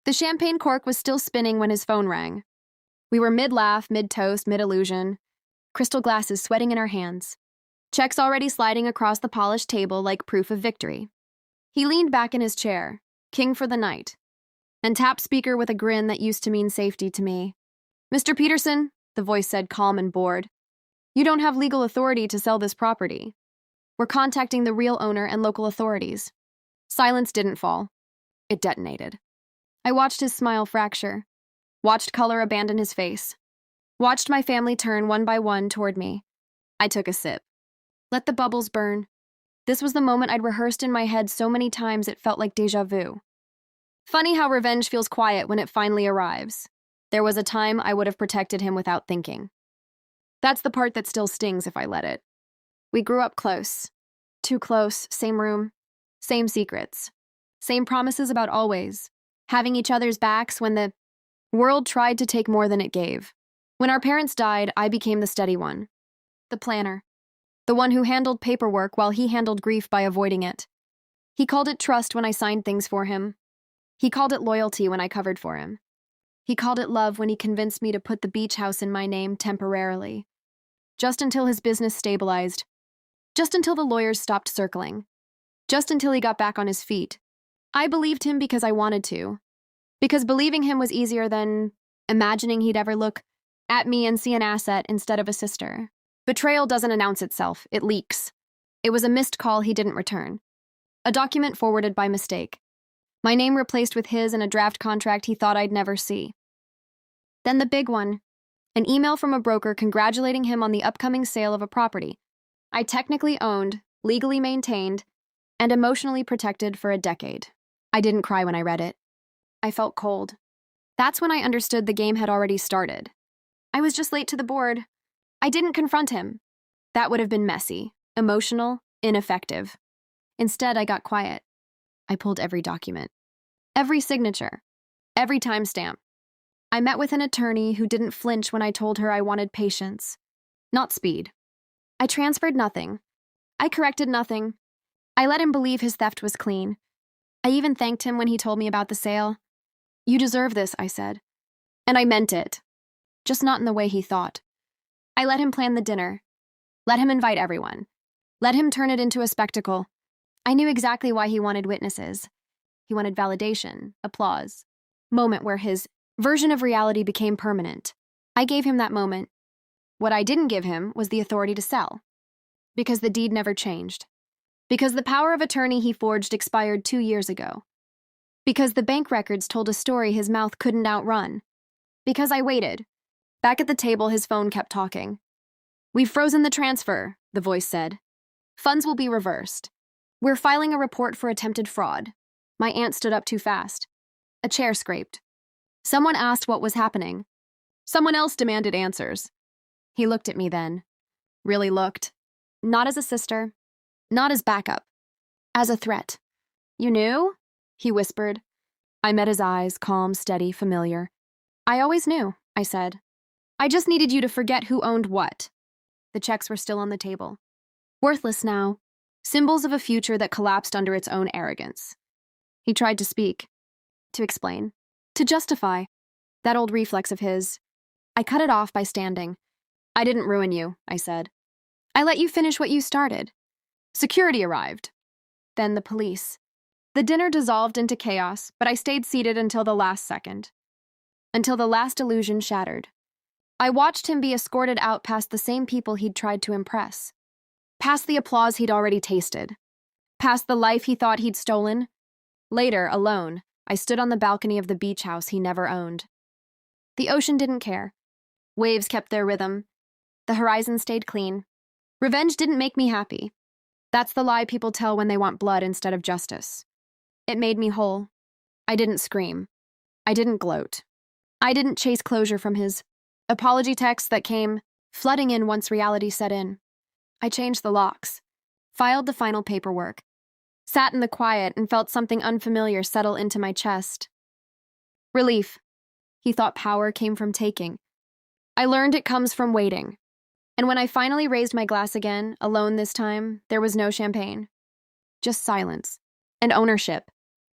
The champagne cork was still spinning when his phone rang. We were mid-laugh, mid-toast, mid-illusion, crystal glasses sweating in our hands, checks already sliding across the polished table like proof of victory. He leaned back in his chair, king for the night, and tapped speaker with a grin that used to mean safety to me. "Mr. Peterson," the voice said, calm and bored, "you don't have legal authority to sell this property. We're contacting the real owner and local authorities." Silence didn't fall. It detonated. I watched his smile fracture, watched color abandon his face, watched my family turn one by one toward me. I took a sip. Let the bubbles burn. This was the moment I'd rehearsed in my head so many times it felt like déjà vu. Funny how revenge feels quiet when it finally arrives. There was a time I would have protected him without thinking. That's the part that still stings if I let it. We grew up close. Too close, same room, same secrets, same promises about always having each other's backs when the world tried to take more than it gave. When our parents died, I became the steady one, the planner, the one who handled paperwork while he handled grief by avoiding it. He called it trust when I signed things for him. He called it loyalty when I covered for him. He called it love when he convinced me to put the beach house in my name temporarily, just until his business stabilized, just until the lawyers stopped circling, just until he got back on his feet. I believed him because I wanted to, because believing him was easier than imagining he'd ever look at me and see an asset instead of a sister. Betrayal doesn't announce itself, it leaks. It was a missed call he didn't return, a document forwarded by mistake, my name replaced with his in a draft contract he thought I'd never see. Then the big one, an email from a broker congratulating him on the upcoming sale of a property I technically owned, legally maintained, and emotionally protected for a decade. I didn't cry when I read it. I felt cold. That's when I understood the game had already started. I was just late to the board. I didn't confront him. That would have been messy, emotional, ineffective. Instead, I got quiet. I pulled every document, every signature, every timestamp. I met with an attorney who didn't flinch when I told her I wanted patience, not speed. I transferred nothing. I corrected nothing. I let him believe his theft was clean. I even thanked him when he told me about the sale. "You deserve this," I said. And I meant it, just not in the way he thought. I let him plan the dinner. Let him invite everyone. Let him turn it into a spectacle. I knew exactly why he wanted witnesses. He wanted validation, applause, moment where his version of reality became permanent. I gave him that moment. What I didn't give him was the authority to sell, because the deed never changed, because the power of attorney he forged expired 2 years ago, because the bank records told a story his mouth couldn't outrun, because I waited. Back at the table, his phone kept talking. "We've frozen the transfer," the voice said. "Funds will be reversed. We're filing a report for attempted fraud." My aunt stood up too fast. A chair scraped. Someone asked what was happening. Someone else demanded answers. He looked at me then. Really looked. Not as a sister. Not as backup. As a threat. "You knew?" he whispered. I met his eyes, calm, steady, familiar. "I always knew," I said. "I just needed you to forget who owned what." The checks were still on the table. Worthless now. Symbols of a future that collapsed under its own arrogance. He tried to speak. To explain. To justify. That old reflex of his. I cut it off by standing. "I didn't ruin you," I said. "I let you finish what you started." Security arrived. Then the police. The dinner dissolved into chaos, but I stayed seated until the last second. Until the last illusion shattered. I watched him be escorted out past the same people he'd tried to impress. Past the applause he'd already tasted. Past the life he thought he'd stolen. Later, alone, I stood on the balcony of the beach house he never owned. The ocean didn't care. Waves kept their rhythm. The horizon stayed clean. Revenge didn't make me happy. That's the lie people tell when they want blood instead of justice. It made me whole. I didn't scream. I didn't gloat. I didn't chase closure from his apology texts that came flooding in once reality set in. I changed the locks, filed the final paperwork, sat in the quiet and felt something unfamiliar settle into my chest. Relief. He thought power came from taking. I learned it comes from waiting. And when I finally raised my glass again, alone this time, there was no champagne. Just silence. And ownership.